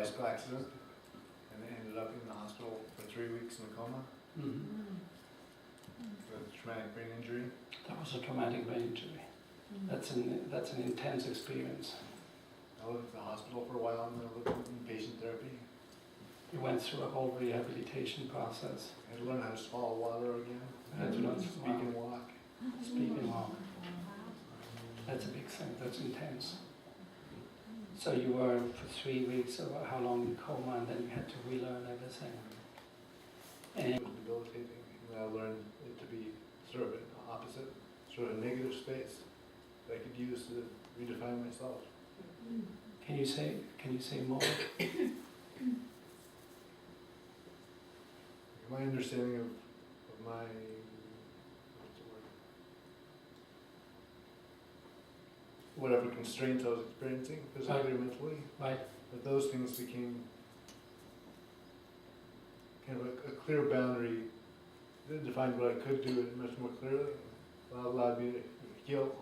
bicycle accident and ended up in the hospital for 3 weeks in a coma with a traumatic brain injury. That was a traumatic brain injury. That's an intense experience. I lived at the hospital for a while and I looked at inpatient therapy. You went through a whole rehabilitation process. I had to learn how to swallow water again. I had to learn to speak and walk. Speak and walk. That's a big thing. That's intense. So you were for 3 weeks, or how long in coma, and then you had to relearn everything. And It was debilitating, and I learned it to be sort of an opposite, sort of a negative space that I could use to redefine myself. can you say more? My understanding of my, what's the word? Whatever constraints I was experiencing, physically or mentally, Right. that those things became kind of a clear boundary that defined what I could do it much more clearly. That allowed me to heal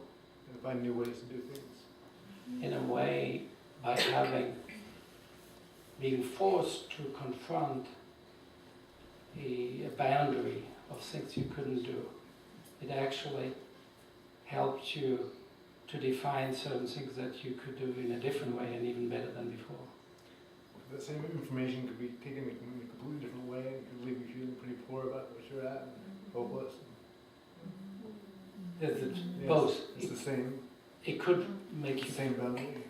and find new ways to do things. In a way, by being forced to confront a boundary of things you couldn't do, it actually helped you to define certain things that you could do in a different way and even better than before. That same information could be taken in a completely different way and could leave you feeling pretty poor about what you're at and hopeless. It's Yes, both. It's the same. It could make you. Same boundary.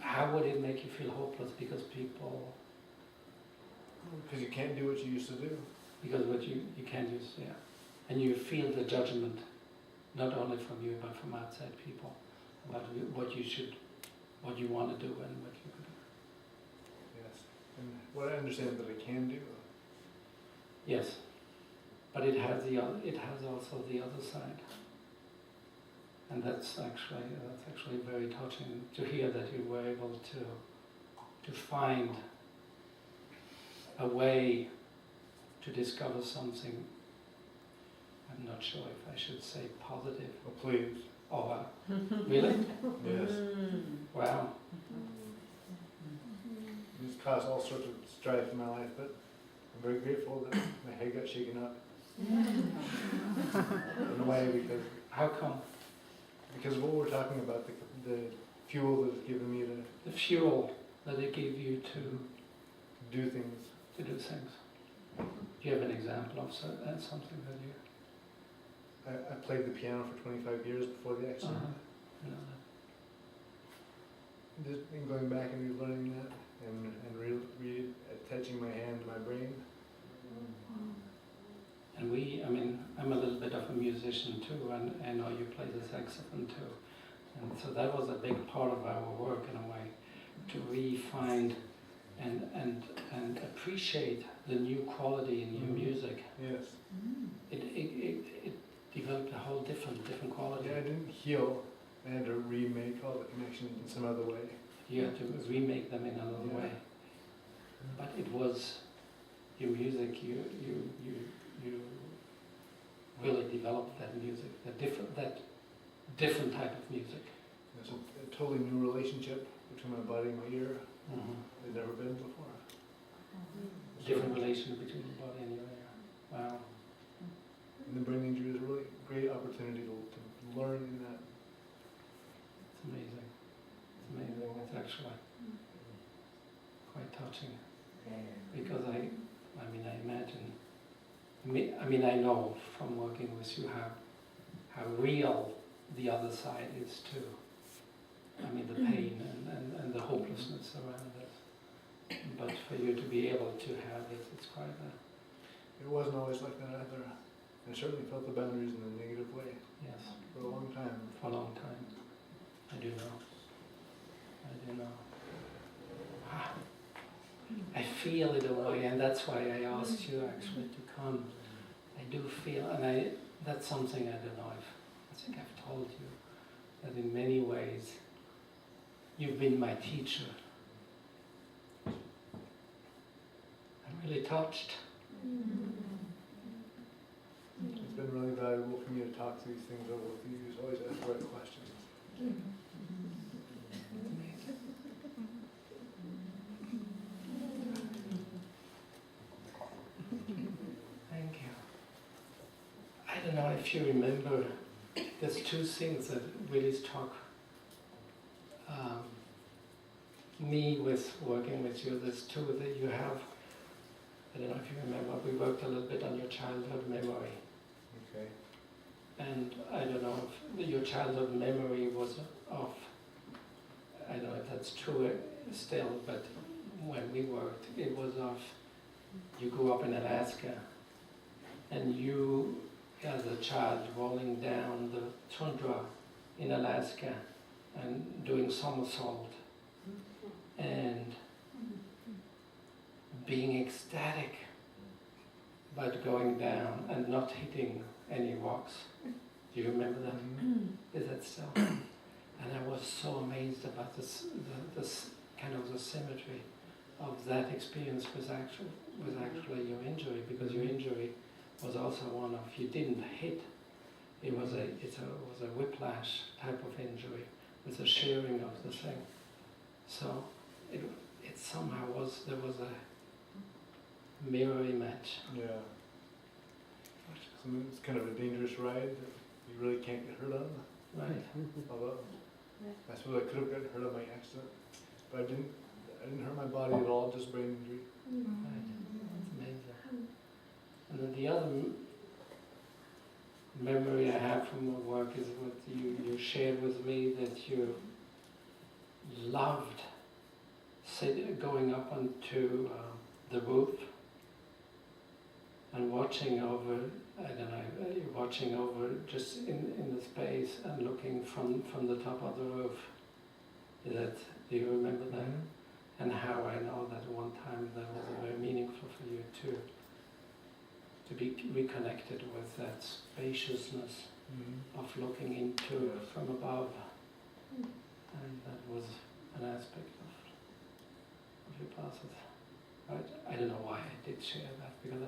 How would it make you feel hopeless? Because people. Because you can't do what you used to do. Because what you can't use, yeah. And you feel the judgment, not only from you, but from outside people, about what you want to do and what you could do. Yes. And what I understand that I can do. Yes. But it has also the other side. And that's actually very touching to hear that you were able to find a way to discover something. I'm not sure if I should say positive. Oh, please. Or really? Yes. Wow. It's caused all sorts of strife in my life, but I'm very grateful that my head got shaken up. In a way, because How come? Because what we're talking about, the fuel that it's given me The fuel that it gave you to do things. do things. Do you have an example of something that you? I played the piano for 25 years before the accident. You know that. Just in going back and relearning that and attaching my hand to my brain. And I'm a little bit of a musician too, and I know you play the saxophone too. And so that was a big part of our work in a way, to refine and appreciate the new quality in your music. Yes. It developed a whole different quality. Yeah, I didn't heal. I had to remake all the connections in some other way. You had to remake them in another way. But it was your music. You really developed that music, that different type of music. It's a totally new relationship between my body and my ear. There's never been before. Different relation between the body and your ear. Wow. And the brain injury is a really great opportunity to learn in that. It's amazing. It's amazing. It's actually quite touching. Because I imagine, I know from working with you how real the other side is too. The pain and the hopelessness around it. But for you to be able to have it, it's quite a... It wasn't always like that either. I certainly felt the boundaries in a negative way. Yes. For a long time. For a long time. I do know. I feel it a way, and that's why I asked you actually to come. I do feel, and that's something I don't know if, I think I've told you, that in many ways you've been my teacher. I'm really touched. It's been really valuable for me to talk to these things over with you. You always ask the right questions. don't know if you remember, there's two things that really struck me with working with you. There's two that you have. I don't know if you remember, we worked a little bit on your childhood memory. Okay. And I don't know if your childhood memory was of, I don't know if that's true still, but when we worked, it was of, you grew up in Alaska, and you, as a child, rolling down the tundra in Alaska and doing somersault, and being ecstatic about going down and not hitting any rocks. Do you remember that? Is that still? And I was so amazed about this kind of the symmetry of that experience was actually your injury, because your injury was also one of, you didn't hit. It was a whiplash type of injury with a shearing of the thing. So it somehow there was a mirror image. Yeah. So it's kind of a dangerous ride that you really can't get hurt on. Right. Although I suppose I could have gotten hurt on my accident, but I didn't hurt my body at all, just brain injury. Right. That's amazing. And then the other memory I have from the work is what you shared with me, that you loved going up onto the roof and watching over, I don't know, watching over just in the space and looking from the top of the roof. Do you remember that? And how I know that one time that was very meaningful for you to be reconnected with that spaciousness of looking into from above. And that was an aspect of your process. Right? I don't know why I did share that, because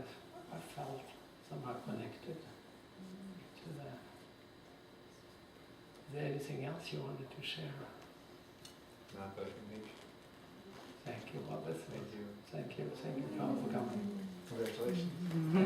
I felt somehow connected to that. Is there anything else you wanted to share? Not that I can think. Thank you, Robert. Thank you. Thank you for coming. Congratulations. Thank